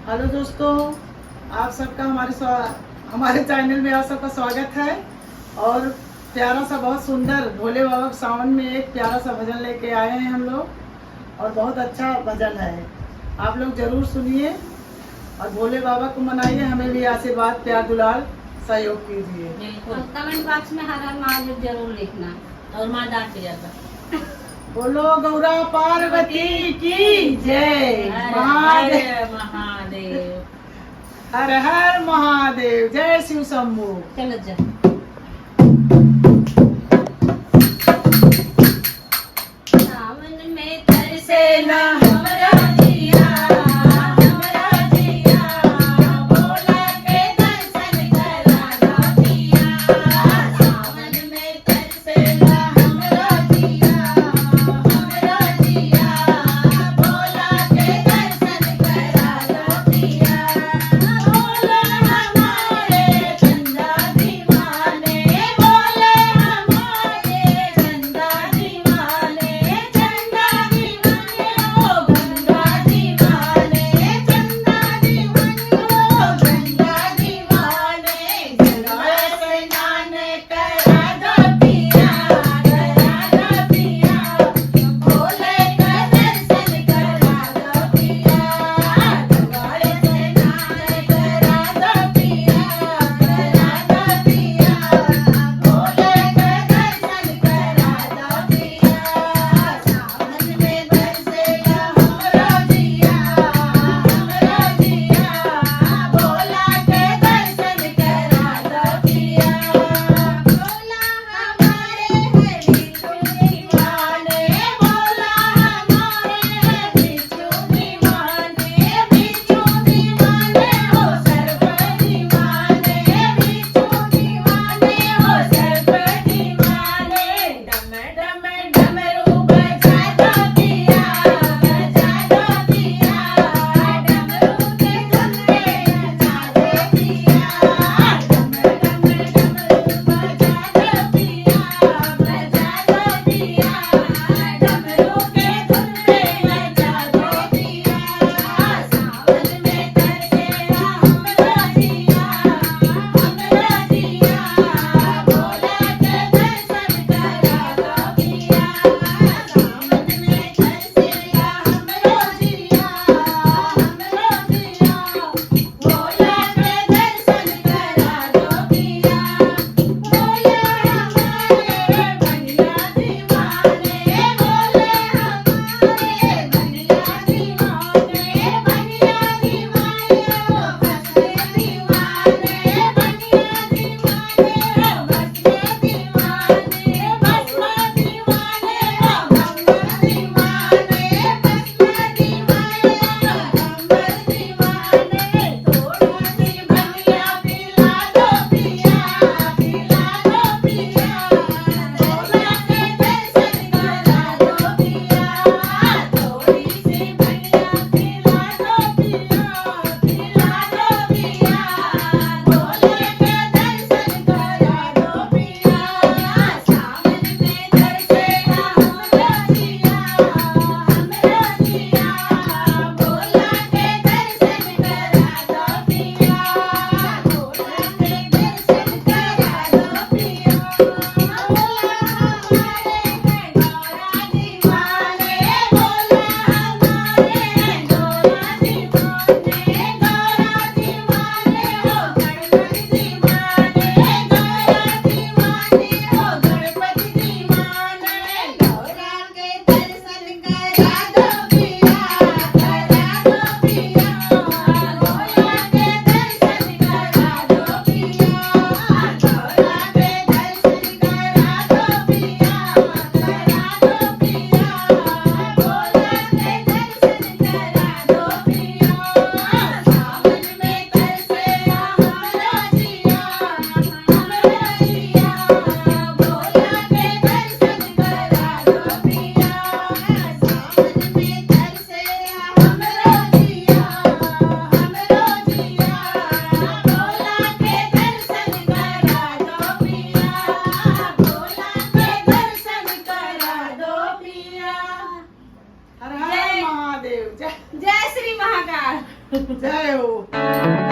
Hello दोस्तों, आप सबका हमारे चैनल में आप सबका स्वागत है। और प्यारा सा बहुत सुंदर भोले बाबा के सावन में एक प्यारा सा भजन लेके आए हैं हम लोग, और बहुत अच्छा भजन है। आप लोग जरूर सुनिए और भोले बाबा को मनाइए, हमें भी आशीर्वाद प्यार दुलार सहयोग कीजिए। और कमेंट बॉक्स में हर हर महादेव जरूर लिखना और माँ डांट जाता। बोलो गौरा पार्वती की जय। महादेव महादेव, हर हर महादेव, जय शिव शंभू। चलो जा। सावन में तरसे ना हमरा जिया, हमरा जिया, भोला के दर्शन करा दिया। सावन में तरसे ना हमरा जिया, हमरा जिया, भोला के दर्शन करा दिया। भोले हमारे चंदा दीवाने, भोले हमारे चंदा दीवाने, चंदा दीवाने, ओ जय हो।